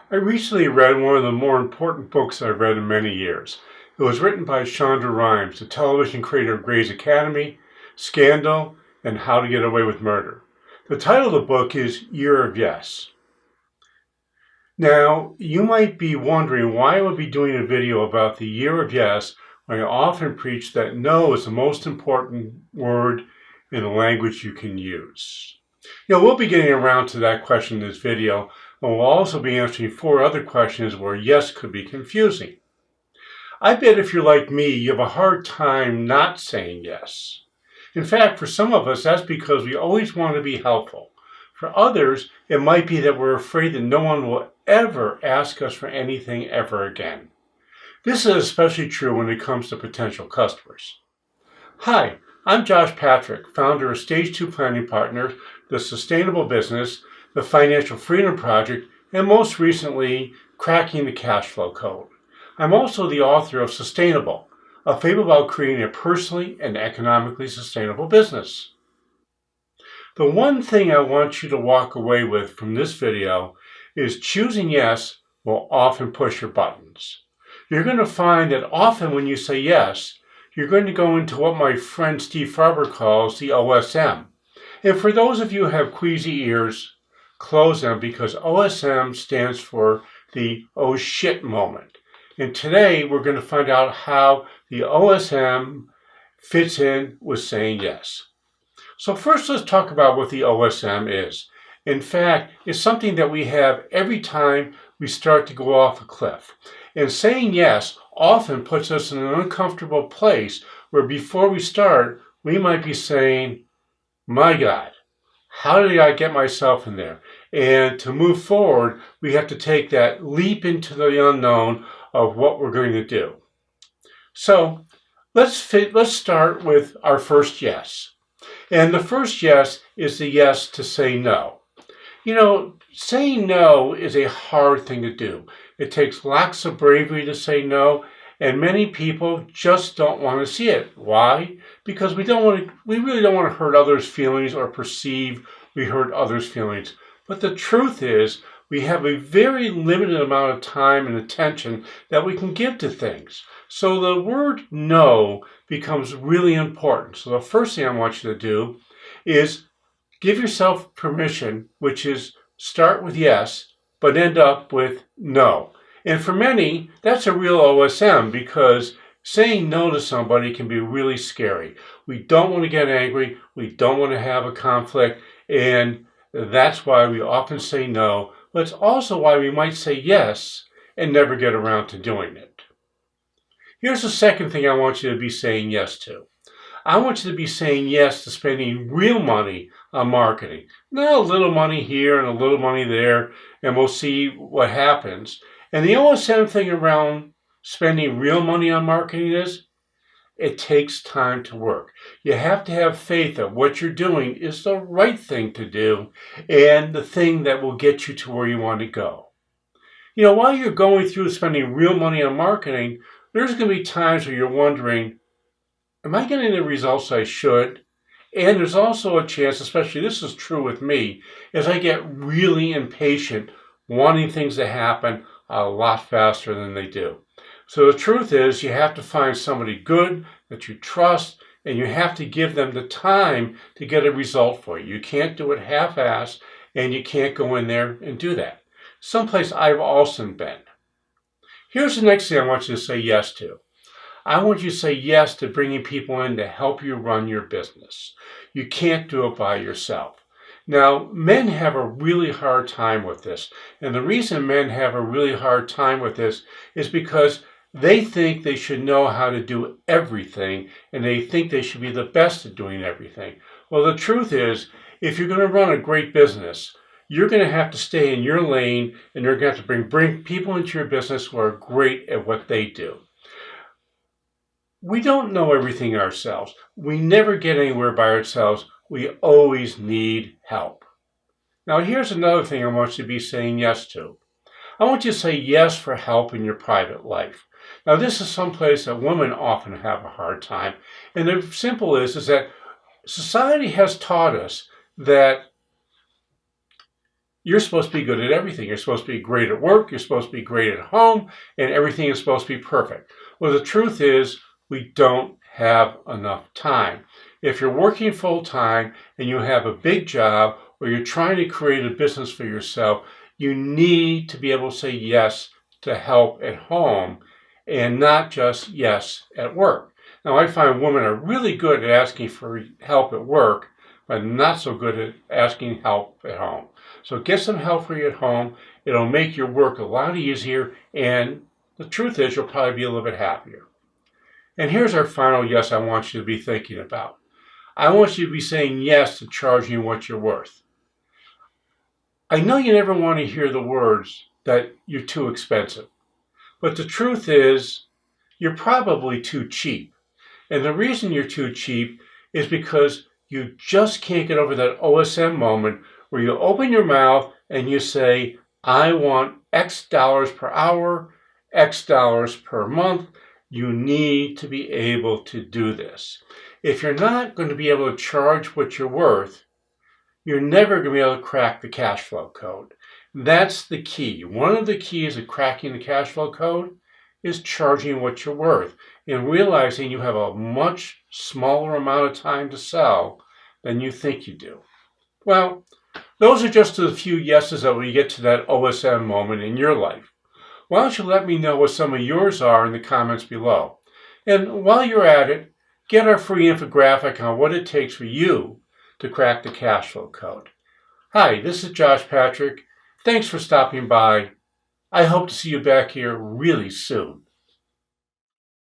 I recently read one of the more important books I've read in many years. It was written by Shonda Rhimes, the television creator of Grey's Anatomy, Scandal, and How to Get Away with Murder. The title of the book is Year of Yes. Now, you might be wondering why I would be doing a video about the Year of Yes when I often preach that no is the most important word in the language you can use. We'll be getting around to that question in this video, and we'll also be answering 4 other questions where yes could be confusing. I bet if you're like me, you have a hard time not saying yes. In fact, for some of us, that's because we always want to be helpful. For others, it might be that we're afraid that no one will ever ask us for anything ever again. This is especially true when it comes to potential customers. Hi, I'm Josh Patrick, founder of Stage 2 Planning Partners, The Sustainable Business, the Financial Freedom Project, and most recently, Cracking the Cash Flow Code. I'm also the author of Sustainable, a fable about creating a personally and economically sustainable business. The one thing I want you to walk away with from this video is choosing yes will often push your buttons. You're going to find that often when you say yes, you're going to go into what my friend Steve Farber calls the OSM. And for those of you who have queasy ears, close them because OSM stands for the oh shit moment. And today we're going to find out how the OSM fits in with saying yes. So first let's talk about what the OSM is. In fact, it's something that we have every time we start to go off a cliff. And saying yes often puts us in an uncomfortable place where before we start, we might be saying, my God, how did I get myself in there? And to move forward, we have to take that leap into the unknown of what we're going to do. So let's start with our first yes. And the first yes is the yes to say no. Saying no is a hard thing to do. It takes lots of bravery to say no, and many people just don't want to see it. Why? Because we really don't want to hurt others' feelings or perceive we hurt others' feelings. But the truth is, we have a very limited amount of time and attention that we can give to things. So the word no becomes really important. So the first thing I want you to do is give yourself permission, which is start with yes, but end up with no. And for many, that's a real OSM because saying no to somebody can be really scary. We don't want to get angry. We don't want to have a conflict. And that's why we often say no. But it's also why we might say yes and never get around to doing it. Here's the second thing I want you to be saying yes to. I want you to be saying yes to spending real money on marketing. Not a little money here and a little money there, and we'll see what happens. And the OSM thing around spending real money on marketing is it takes time to work. You have to have faith that what you're doing is the right thing to do and the thing that will get you to where you want to go. While you're going through spending real money on marketing, there's going to be times where you're wondering, am I getting the results I should? And there's also a chance, especially this is true with me, as I get really impatient, wanting things to happen a lot faster than they do. So the truth is you have to find somebody good that you trust, and you have to give them the time to get a result for you. You can't do it half-assed, and you can't go in there and do that. Someplace I've also been. Here's the next thing I want you to say yes to. I want you to say yes to bringing people in to help you run your business. You can't do it by yourself. Now, men have a really hard time with this. And the reason men have a really hard time with this is because they think they should know how to do everything, and they think they should be the best at doing everything. Well, the truth is, if you're going to run a great business, you're going to have to stay in your lane, and you're going to have to bring people into your business who are great at what they do. We don't know everything ourselves. We never get anywhere by ourselves. We always need help. Now, here's another thing I want you to be saying yes to. I want you to say yes for help in your private life. Now, this is someplace that women often have a hard time. And the simple is that society has taught us that you're supposed to be good at everything. You're supposed to be great at work, you're supposed to be great at home, and everything is supposed to be perfect. Well, the truth is, we don't have enough time. If you're working full time and you have a big job or you're trying to create a business for yourself, you need to be able to say yes to help at home and not just yes at work. Now, I find women are really good at asking for help at work, but not so good at asking help at home. So get some help for you at home. It'll make your work a lot easier, and the truth is you'll probably be a little bit happier. And here's our final yes I want you to be thinking about. I want you to be saying yes to charging what you're worth. I know you never want to hear the words that you're too expensive, but the truth is you're probably too cheap. And the reason you're too cheap is because you just can't get over that OSM moment where you open your mouth and you say, I want X dollars per hour, X dollars per month. You need to be able to do this. If you're not going to be able to charge what you're worth, you're never going to be able to crack the cash flow code. That's the key. One of the keys of cracking the cash flow code is charging what you're worth and realizing you have a much smaller amount of time to sell than you think you do. Well, those are just a few yeses that we get to that OSM moment in your life. Why don't you let me know what some of yours are in the comments below? And while you're at it, get our free infographic on what it takes for you to crack the cash flow code. Hi, this is Josh Patrick. Thanks for stopping by. I hope to see you back here really soon.